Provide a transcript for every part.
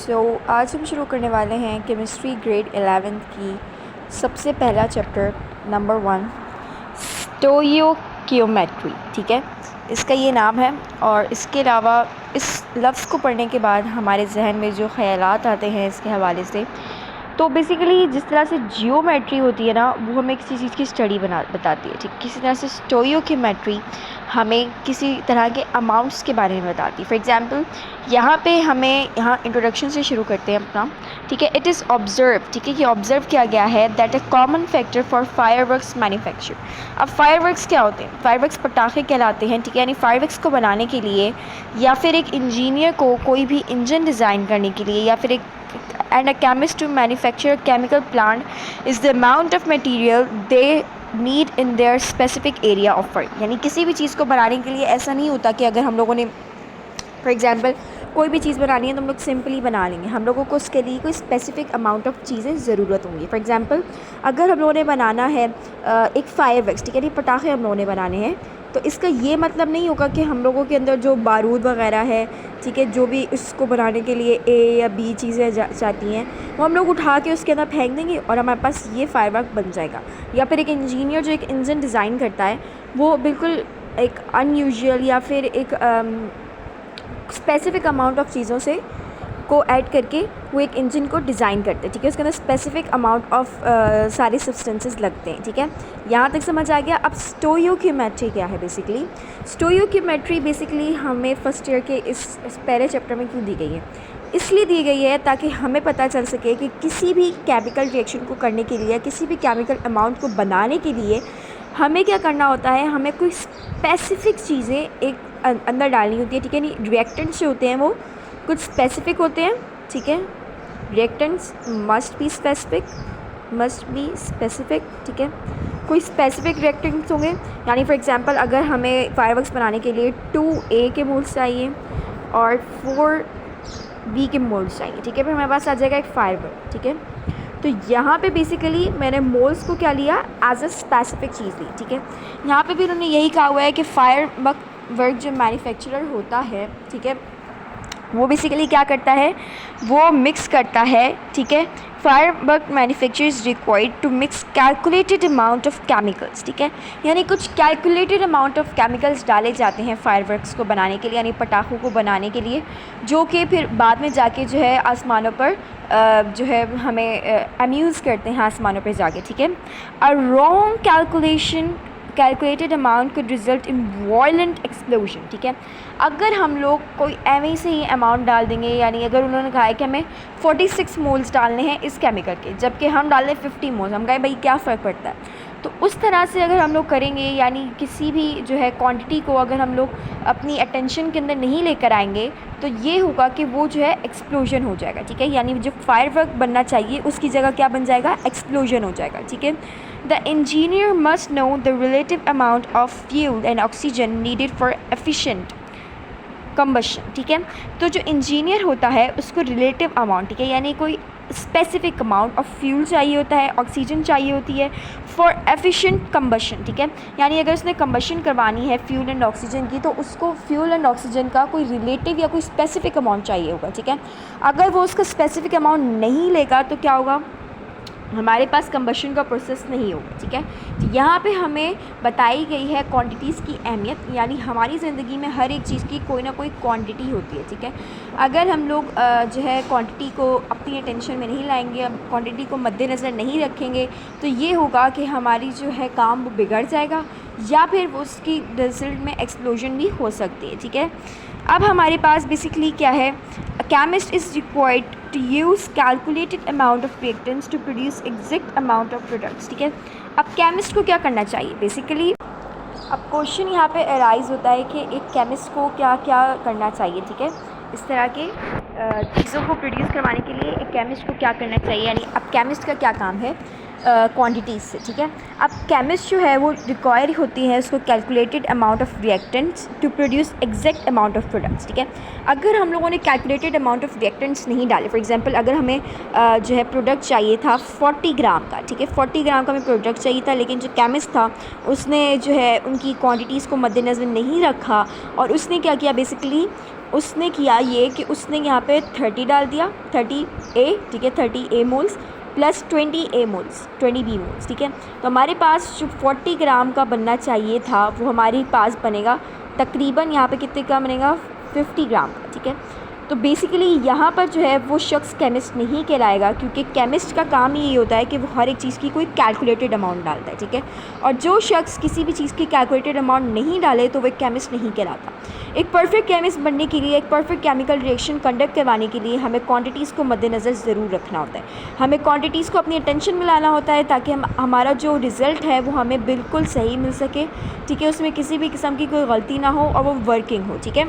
आज हम शुरू करने वाले हैं केमिस्ट्री ग्रेड 11 की सबसे पहला चैप्टर नंबर 1 स्टोइकियोमेट्री। ठीक है, इसका ये नाम है। और इसके अलावा इस लफ्ज़ को पढ़ने के बाद हमारे जहन में जो ख़यालात आते हैं इसके हवाले से, तो बेसिकली जिस तरह से जियोमेट्री होती है ना, वो हमें किसी चीज़ की स्टडी बताती है। ठीक, किसी तरह से स्टोइकियोमेट्री हमें किसी तरह के अमाउंट्स के बारे में बताती है। फॉर एग्ज़ाम्पल यहाँ पे हमें इंट्रोडक्शन से शुरू करते हैं अपना। ठीक है, इट इज़ ऑब्ज़र्व, ठीक है, कि ऑब्ज़र्व किया गया है that a common factor for fireworks manufacture. अब फायरवर्क्स क्या होते हैं? फायरवर्क्स पटाखे कहलाते हैं। ठीक है, यानी फायरवर्क्स को बनाने के लिए या फिर एक इंजीनियर को कोई भी इंजन डिज़ाइन करने के लिए या फिर एक and a chemist to manufacture a chemical plant is the amount of material they need in their specific area of work। यानी किसी भी चीज़ को बनाने के लिए ऐसा नहीं होता कि अगर हम लोगों ने फॉर एग्ज़ाम्पल कोई भी चीज़ बनानी है तो हम लोग सिंपली बना लेंगे। हम लोगों को उसके लिए कोई स्पेसिफिक अमाउंट ऑफ चीज़ें ज़रूरत होंगी। फॉर एग्ज़ाम्पल अगर हम लोगों ने बनाना है एक फायरवर्क्स, ठीक है, नहीं पटाखे हम लोगों ने बनाने हैं, तो इसका ये मतलब नहीं होगा कि हम लोगों के अंदर जो बारूद वगैरह है, ठीक है, जो भी इसको बनाने के लिए ए या बी चीज़ें चाहती हैं, वो हम लोग उठा के उसके अंदर फेंक देंगे और हमारे पास ये फायरवर्क बन जाएगा। या फिर एक इंजीनियर जो एक इंजन डिज़ाइन करता है, वो बिल्कुल एक अनयूजुअल या फिर एक स्पेसिफ़िक अमाउंट ऑफ चीज़ों से को ऐड करके वो एक इंजन को डिज़ाइन करते हैं। ठीक है, उसके अंदर स्पेसिफिक अमाउंट ऑफ सारे सब्सटेंसेस लगते हैं। ठीक है, यहाँ तक समझ आ गया। अब स्टोइकियोमेट्री क्या है? बेसिकली स्टोइकियोमेट्री बेसिकली हमें फर्स्ट ईयर के इस पहले चैप्टर में क्यों दी गई है? इसलिए दी गई है ताकि हमें पता चल सके कि किसी भी केमिकल रिएक्शन को करने के लिए, किसी भी केमिकल अमाउंट को बनाने के लिए हमें क्या करना होता है, हमें कोई स्पेसिफिक चीज़ें एक अंदर डालनी होती है। ठीक है, नहीं रिएक्टेंट्स जो होते हैं वो कुछ स्पेसिफिक होते हैं। ठीक है, रिएक्टेंट्स मस्ट बी स्पेसिफिक। ठीक है, कोई स्पेसिफिक रिएक्टेंट्स होंगे। यानी फॉर एग्जांपल अगर हमें फायरवर्क्स बनाने के लिए 2A के मोल्स चाहिए और 4B के मोल्स चाहिए, ठीक है, फिर हमारे पास आ जाएगा एक फायरवर्क। ठीक है, तो यहाँ पे बेसिकली मैंने मोल्स को क्या लिया, एज अ स्पेसिफिक चीज़ ली। ठीक है, यहाँ पे भी उन्होंने यही कहा हुआ है कि फायरवर्क जो मैन्युफैक्चरर होता है, ठीक है, वो बेसिकली क्या करता है, वो मिक्स करता है। ठीक है, firework manufacture is required to mix calculated amount of chemicals. ठीक है, यानी कुछ कैलकुलेटेड अमाउंट ऑफ केमिकल्स डाले जाते हैं फायरवर्क्स को बनाने के लिए, यानी पटाखों को बनाने के लिए, जो कि फिर बाद में जाके जो है आसमानों पर जो है हमें अम्यूज़ करते हैं आसमानों पर जाके। ठीक है, a wrong calculated amount could result in violent explosion. ठीक है, अगर हम लोग कोई एवं से ही अमाउंट डाल देंगे, यानी अगर उन्होंने कहा है कि हमें 46 मोल्स डालने हैं इस केमिकल के, जबकि हम डाल दें 50 मोल्स, हम कहें भाई क्या फ़र्क पड़ता है, तो उस तरह से अगर हम लोग करेंगे, यानी किसी भी जो है क्वांटिटी को अगर हम लोग अपनी अटेंशन के अंदर नहीं लेकर आएंगे, तो ये होगा कि वो जो है एक्सप्लोजन हो जाएगा। ठीक है, यानी जो फायरवर्क बनना चाहिए उसकी जगह क्या बन जाएगा, एक्सप्लोजन हो जाएगा। ठीक है, the engineer must know the relative amount of fuel and oxygen needed for efficient combustion. ठीक है, तो जो इंजीनियर होता है उसको रिलेटिव अमाउंट, ठीक है, यानी कोई स्पेसिफिक अमाउंट ऑफ फ्यूल चाहिए होता है, ऑक्सीजन चाहिए होती है फॉर एफिशिएंट कंबशन। ठीक है, यानी अगर उसने कंबशन करवानी है फ्यूल एंड ऑक्सीजन की, तो उसको फ्यूल एंड ऑक्सीजन का कोई रिलेटिव या कोई स्पेसिफिक अमाउंट चाहिए होगा। ठीक है, अगर वो उसका स्पेसिफिक अमाउंट नहीं लेगा तो क्या होगा, हमारे पास कंबशन का प्रोसेस नहीं होगा। ठीक है, तो यहाँ पे हमें बताई गई है क्वांटिटीज़ की अहमियत, यानी हमारी ज़िंदगी में हर एक चीज़ की कोई ना कोई क्वांटिटी होती है। ठीक है, अगर हम लोग जो है क्वांटिटी को अपनी अटेंशन में नहीं लाएंगे, क्वांटिटी को मद्देनज़र नहीं रखेंगे, तो ये होगा कि हमारी जो है काम वो बिगड़ जाएगा या फिर वो उसकी रिजल्ट में एक्सप्लोजन भी हो सकती है। ठीक है, अब हमारे पास बेसिकली क्या है, a chemist is required to use calculated amount of reactants to produce exact amount of products। ठीक है, अब केमिस्ट को क्या करना चाहिए बेसिकली, अब क्वेश्चन यहाँ पे अराइज़ होता है कि एक केमिस्ट को क्या क्या करना चाहिए। ठीक है, इस तरह के चीज़ों को प्रोड्यूस करवाने के लिए एक केमिस्ट को क्या करना चाहिए, यानी अब केमिस्ट का क्या काम है क्वांटिटीज़ से। ठीक है, अब केमिस्ट जो है वो रिक्वायर होती है उसको calculated amount of reactants to produce exact amount of products. ठीक है, अगर हम लोगों ने कैलकुलेटेड अमाउंट ऑफ रिएक्टेंट्स नहीं डाले, फॉर एग्जांपल अगर हमें जो है प्रोडक्ट चाहिए था 40 ग्राम का, ठीक है, 40 ग्राम का हमें प्रोडक्ट चाहिए था, लेकिन जो केमिस्ट था उसने जो है उनकी क्वान्टिटीज़ को मद्देनज़र नहीं रखा और उसने क्या किया, बेसिकली उसने किया ये कि उसने यहाँ पे 30 डाल दिया, 30A, ठीक है, 30A moles plus 20A moles, 20B moles, ठीक है। तो हमारे पास जो 40 ग्राम का बनना चाहिए था वो हमारे पास बनेगा तकरीबन यहाँ पे कितने का बनेगा, 50 ग्राम का, ठीक है। तो बेसिकली यहाँ पर जो है वो शख्स केमिस्ट नहीं कहलाएगा, क्योंकि केमिस्ट का काम ही ये होता है कि वो हर एक चीज़ की कोई कैलकुलेटेड अमाउंट डालता है, ठीक है। और जो शख्स किसी भी चीज़ की कैलकुलेटेड अमाउंट नहीं डाले तो वह केमिस्ट नहीं कहलाता। एक परफेक्ट केमिस्ट बनने के लिए, एक परफेक्ट केमिकल रिएक्शन कंडक्ट करवाने के लिए हमें क्वांटिटीज़ को मद्देनज़र ज़रूर रखना होता है। हमें क्वांटिटीज़ को अपनी अटेंशन में लाना होता है ताकि हमारा जो रिज़ल्ट है वो हमें बिल्कुल सही मिल सके, ठीक है, उसमें किसी भी किस्म की कोई गलती ना हो और वो वर्किंग हो, ठीक है।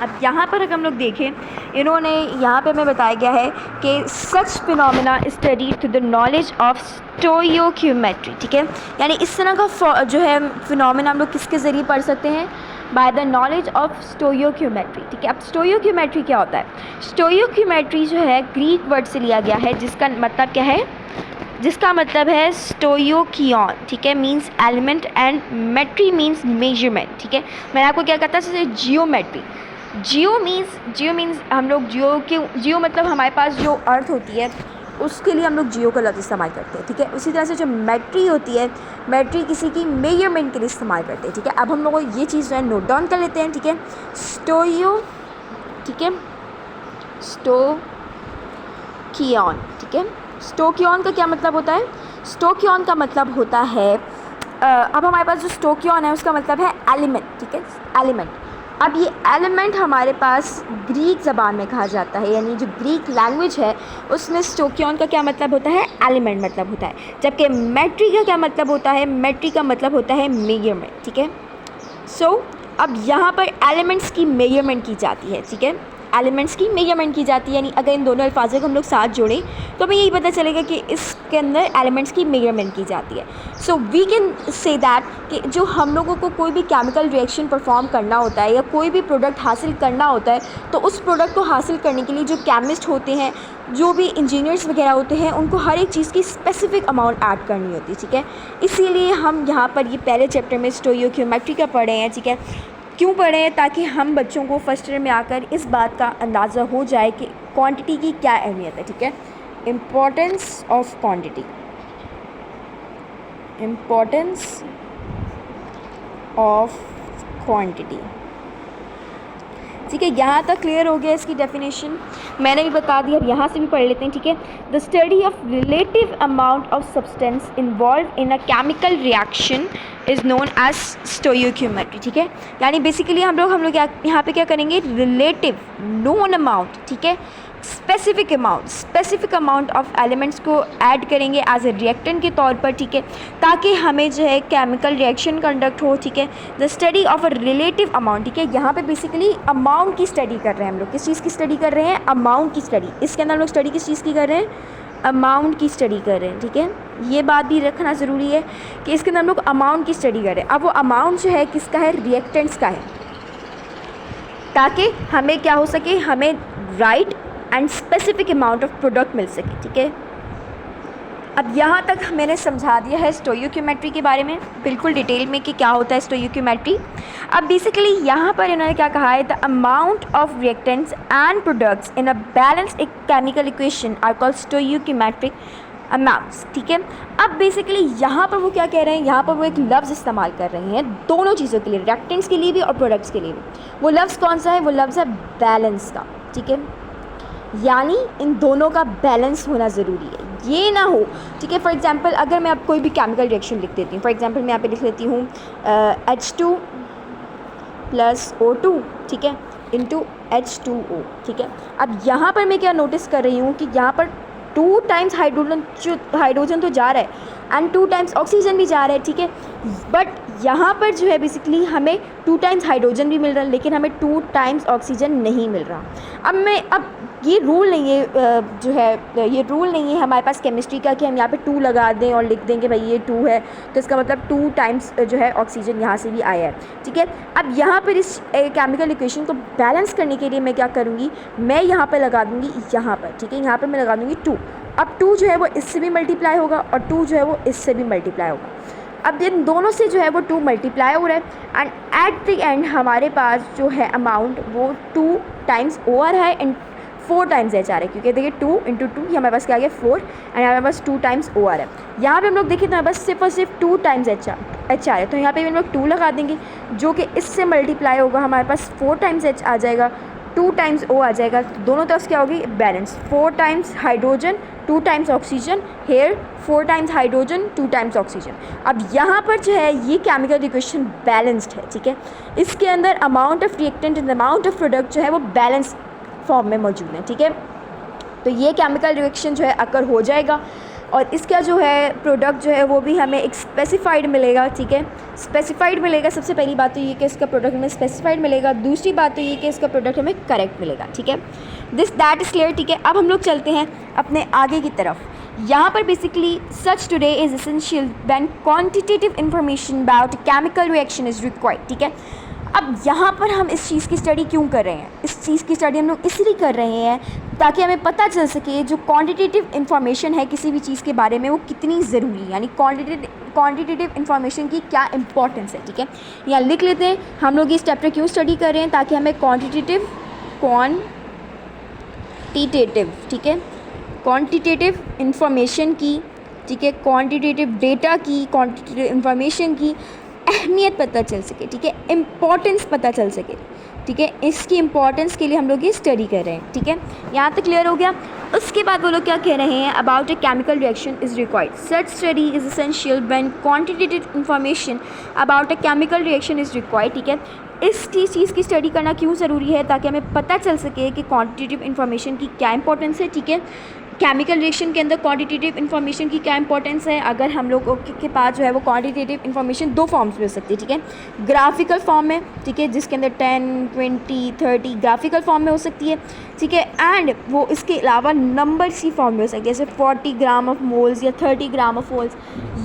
अब यहाँ पर अगर हम लोग देखें, इन्होंने यहाँ पे हमें बताया गया है कि such phenomena study through the knowledge of stoichiometry, ठीक है। यानी इस तरह का जो है फिनोमेना हम लोग किसके ज़रिए पढ़ सकते हैं, by the knowledge of stoichiometry, ठीक है। अब स्टोइकियोमेट्री क्या होता है, स्टोइकियोमेट्री जो है ग्रीक वर्ड से लिया गया है जिसका मतलब क्या है, जिसका मतलब है स्टोइकियोन, ठीक है, means element and metry means measurement, ठीक है। मैंने आपको क्या कहता है, जैसे जियोमेट्री, जियो मीन्स हम लोग जियो मतलब हमारे पास जो अर्थ होती है उसके लिए हम लोग जियो का लफ्ज़ इस्तेमाल करते हैं, ठीक है। उसी तरह से जो मेट्री होती है, मेट्री किसी की मेजरमेंट के लिए इस्तेमाल करते हैं, ठीक है। अब हम लोग ये चीज़ जो है नोट डाउन कर लेते हैं, ठीक है। स्टोइयो, ठीक है, स्टोकियोन, ठीक है। स्टोकियोन का क्या मतलब होता है, स्टोकियोन का मतलब होता है अब हमारे पास जो स्टोकियोन है उसका मतलब है एलिमेंट, ठीक है, एलिमेंट। अब ये एलिमेंट हमारे पास ग्रीक ज़बान में कहा जाता है, यानी जो ग्रीक लैंग्वेज है उसमें स्टोकियोन का क्या मतलब होता है, एलिमेंट मतलब होता है, जबकि मेट्री का क्या मतलब होता है, मेट्री का मतलब होता है मेजरमेंट, ठीक है। सो अब यहाँ पर एलिमेंट्स की मेजरमेंट की जाती है, ठीक है, एलिमेंट्स की मेजरमेंट की जाती है। यानी अगर इन दोनों अल्फाजों को हम लोग साथ जोड़ें तो हमें यही पता चलेगा कि इसके अंदर एलिमेंट्स की मेजरमेंट की जाती है। So we can say that कि जो हम लोगों को कोई भी केमिकल रिएक्शन परफॉर्म करना होता है या कोई भी प्रोडक्ट हासिल करना होता है, तो उस प्रोडक्ट को हासिल करने के लिए जो केमिस्ट होते हैं, जो भी इंजीनियर्स वगैरह होते हैं, उनको हर एक चीज़ की स्पेसिफिक अमाउंट ऐड करनी होती है, ठीक है। इसीलिए हम यहाँ पर ये पहले चैप्टर में स्टोइकियोमेट्री का पढ़े हैं, ठीक है। क्यों पढ़े हैं, ताकि हम बच्चों को फर्स्ट ईयर में आकर इस बात का अंदाज़ा हो जाए कि क्वांटिटी की क्या अहमियत है, ठीक है। Importance of quantity, importance of quantity, ठीक है। यहाँ तक क्लियर हो गया इसकी डेफिनेशन, मैंने भी बता दिया। अब यहाँ से भी पढ़ लेते हैं, ठीक है। The study of relative amount of substance involve in a chemical reaction is known as stoichiometry, ठीक है। यानी बेसिकली हम लोग यहाँ पे क्या करेंगे, रिलेटिव नोन अमाउंट, ठीक है, स्पेसिफिक अमाउंट ऑफ एलिमेंट्स को ऐड करेंगे एज ए रिएक्टेंट के तौर पर, ठीक है, ताकि हमें जो है केमिकल रिएक्शन कंडक्ट हो, ठीक है। The study of a relative amount, ठीक है। यहाँ पे बेसिकली अमाउंट की स्टडी कर रहे हैं हम लोग, किस चीज़ की स्टडी कर रहे हैं, अमाउंट की स्टडी। इसके अंदर हम लोग स्टडी किस चीज़ की कर रहे हैं, अमाउंट की स्टडी कर रहे हैं, ठीक है। ये बात भी रखना ज़रूरी है कि इसके अंदर हम लोग अमाउंट की स्टडी कर रहे हैं। अब वो अमाउंट जो है किसका है, रिएक्टेंट्स का है, ताकि हमें क्या हो सके, हमें right and specific amount of product मिल सके, ठीक है। अब यहाँ तक मैंने समझा दिया है स्टोइकियोमेट्री के बारे में बिल्कुल डिटेल में कि क्या होता है स्टोइकियोमेट्री। अब बेसिकली यहाँ पर इन्होंने क्या कहा है, the amount of reactants and products in a balanced chemical equation are called stoichiometric amounts, ठीक है। अब बेसिकली यहाँ पर वो क्या कह रहे हैं, यहाँ पर वो एक लफ्ज़ इस्तेमाल कर रहे हैं दोनों चीज़ों के लिए, रिएक्टेंट्स के लिए भी और प्रोडक्ट्स के लिए भी। वो लफ्ज़ कौन सा है, वो लफ्ज़ है बैलेंस का, ठीक है। यानी इन दोनों का बैलेंस होना ज़रूरी है, ये ना हो, ठीक है। फॉर एग्जांपल अगर मैं अब कोई भी केमिकल रिएक्शन लिख देती हूँ, फॉर एग्जांपल मैं यहाँ पे लिख लेती हूँ H2 + O2, ठीक है, इंटू H2O, ठीक है। अब यहाँ पर मैं क्या नोटिस कर रही हूँ कि यहाँ पर 2 टाइम्स हाइड्रोजन तो जा रहा है एंड 2 टाइम्स ऑक्सीजन भी जा रहा है, ठीक है। बट यहाँ पर जो है बेसिकली हमें 2 टाइम्स हाइड्रोजन भी मिल रहा है, लेकिन हमें 2 टाइम्स ऑक्सीजन नहीं मिल रहा। अब ये रूल नहीं है, जो है ये रूल नहीं है हमारे पास केमिस्ट्री का कि हम यहाँ पे 2 लगा दें और लिख दें कि भाई ये 2 है, तो इसका मतलब 2 टाइम्स जो है ऑक्सीजन यहाँ से भी आया है, ठीक है। अब यहाँ पर इस केमिकल इक्वेशन को बैलेंस करने के लिए मैं क्या करूँगी, मैं यहाँ पर लगा दूँगी, यहाँ पर, ठीक है, यहाँ पर मैं लगा दूँगी 2। अब 2 जो है वो इससे भी मल्टीप्लाई होगा और 2 जो है वो इससे भी मल्टीप्लाई होगा। अब इन दोनों से जो है वो 2 मल्टीप्लाई हो रहा है एंड एट द एंड हमारे पास जो है अमाउंट वो 2 टाइम्स OR है एंड 4 टाइम्स एच आ रहा है, क्योंकि देखिए 2 इंटू 2 ये हमारे पास क्या आ गया 4 एंड हमारे पास 2 टाइम्स OR है। यहाँ पे हम लोग देखें तो हमारे पास सिर्फ और सिर्फ 2 टाइम्स एच आ रहा है, तो यहाँ पे भी हम लोग 2 लगा देंगे जो कि इससे मल्टीप्लाई होगा, हमारे पास 4 टाइम्स एच आ जाएगा, 2 टाइम्स O आ जाएगा, तो दोनों तरफ क्या होगी balance, 4 times hydrogen 2 times oxygen, here 4 times hydrogen 2 times oxygen. अब यहाँ पर जो है ये केमिकल इक्वेशन बैलेंस्ड है, ठीक है। इसके अंदर amount of reactant and amount of product जो है वो बैलेंस फॉर्म में मौजूद है, ठीक है। तो ये केमिकल रिएक्शन जो है अकर हो जाएगा और इसका जो है प्रोडक्ट जो है वो भी हमें एक स्पेसिफाइड मिलेगा, ठीक है। स्पेसिफाइड मिलेगा, सबसे पहली बात तो ये कि इसका प्रोडक्ट हमें स्पेसिफाइड मिलेगा, दूसरी बात तो ये कि इसका प्रोडक्ट हमें करेक्ट मिलेगा, ठीक है। दैट इज़ क्लियर, ठीक है। अब हम लोग चलते हैं अपने आगे की तरफ। यहाँ पर basically such today is essential when quantitative information about chemical reaction is required, ठीक है। अब यहाँ पर हम इस चीज़ की स्टडी क्यों कर रहे हैं, इस चीज़ की स्टडी हम लोग इसलिए कर रहे हैं ताकि हमें पता चल सके जो क्वांटिटेटिव इन्फॉर्मेशन है किसी भी चीज़ के बारे में वो कितनी ज़रूरी है, यानी क्वांटिटेटिव इन्फॉर्मेशन की क्या इंपॉर्टेंस है, ठीक है। यहाँ लिख लेते हैं हम लोग इस चैप्टर क्यों स्टडी कर रहे हैं, ताकि हमें क्वांटिटेटिव ठीक है, क्वांटिटेटिव इन्फॉर्मेशन की, ठीक है, क्वांटिटेटिव डेटा की, क्वांटिटेटिव इन्फॉर्मेशन की अहमियत पता चल सके, ठीक है, इम्पॉर्टेंस पता चल सके, ठीक है। इसकी इम्पॉर्टेंस के लिए हम लोग ये स्टडी कर रहे हैं, ठीक है। यहाँ तक क्लियर हो गया। उसके बाद वो लोग क्या कह रहे हैं, about a chemical reaction is required, such study is essential when quantitative information about a chemical reaction is required, ठीक है। इस चीज़ की स्टडी करना क्यों ज़रूरी है, ताकि हमें पता चल सके कि क्वांटिटेटिव इन्फॉर्मेशन की क्या इंपॉर्टेंस है, ठीक है। केमिकल रिएक्शन के अंदर क्वांटिटेटिव इन्फॉर्मेशन की क्या इंपॉर्टेंस है, अगर हम लोगों के पास जो है वो क्वांटिटेटिव इन्फॉर्मेशन 2 फॉर्म्स में हो सकती है, ठीक है। ग्राफिकल फॉर्म में, ठीक है, जिसके अंदर 10, 20, 30 ग्राफिकल फॉर्म में हो सकती है, ठीक है। एंड वो इसके अलावा नंबर्स की फॉर्म में हो सकती है, जैसे 40 ग्राम ऑफ मोल्स या 30 ग्राम ऑफ मोल्स।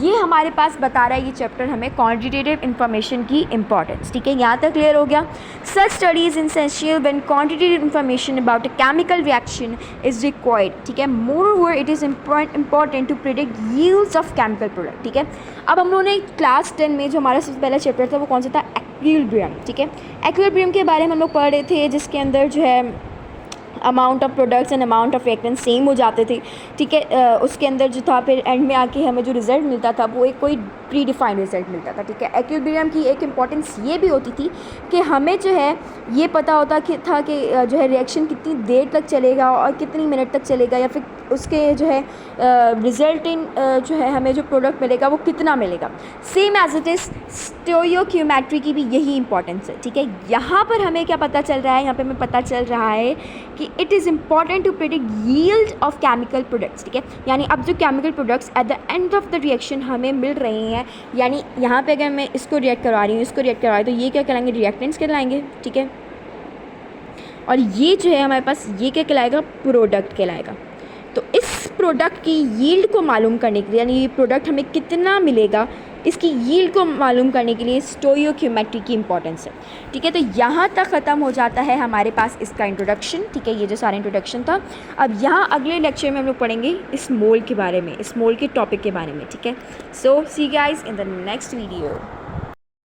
ये हमारे पास बता रहा है ये चैप्टर हमें क्वांटिटेटिव इन्फॉर्मेशन की इंपॉर्टेंस, ठीक है। यहाँ तक क्लियर हो गया। Such studies essential when quantitative information about a chemical reaction is required, ठीक है। Moreover it is important to predict yields of chemical product, ठीक है। अब हम लोगों ने क्लास 10 में जो हमारा सबसे पहला चैप्टर था वो कौन सा था, एक्विलिब्रियम, ठीक है। एक्विलिब्रियम के बारे में हम लोग पढ़ रहे थे, जिसके अंदर जो है amount of products and amount of reactant same हो जाते थे, ठीक है। उसके अंदर जो था फिर एंड में आके हमें जो रिज़ल्ट मिलता था वो एक कोई प्री डिफाइंड रिज़ल्ट मिलता था, ठीक है। एक्विलिब्रियम की एक इंपॉर्टेंस ये भी होती थी कि हमें जो है ये पता होता कि जो है रिएक्शन कितनी देर तक चलेगा और कितनी मिनट तक चलेगा, या फिर उसके जो है रिजल्ट इन जो है हमें जो प्रोडक्ट मिलेगा वो कितना मिलेगा। Same as it is stoichiometry की भी यही इंपॉर्टेंस है, ठीक है। यहाँ पर हमें क्या पता चल रहा है, यहाँ पे हमें पता चल रहा है कि it is important to predict yield of chemical products, ठीक है। यानी अब जो chemical products at the end of the reaction हमें मिल रहे हैं, यानी यहाँ पे अगर मैं इसको रिएक्ट करवा रही हूँ, इसको रिएक्ट करवा रही हूँ, तो ये क्या कहलाएंगे, रिएक्टेंट्स कहलाएंगे, ठीक है। और ये जो है हमारे पास ये क्या कहलाएगा, प्रोडक्ट कहलाएगा। तो इस प्रोडक्ट की यील्ड को मालूम करने के लिए, यानी ये प्रोडक्ट हमें कितना मिलेगा, इसकी यील्ड को मालूम करने के लिए स्टोइकियोमेट्री की इंपॉर्टेंस है, ठीक है। तो यहाँ तक ख़त्म हो जाता है हमारे पास इसका इंट्रोडक्शन, ठीक है। ये जो सारा इंट्रोडक्शन था, अब यहाँ अगले लेक्चर में हम लोग पढ़ेंगे इस मोल के बारे में, इस मोल के टॉपिक के बारे में, ठीक है। So see guys in the next video.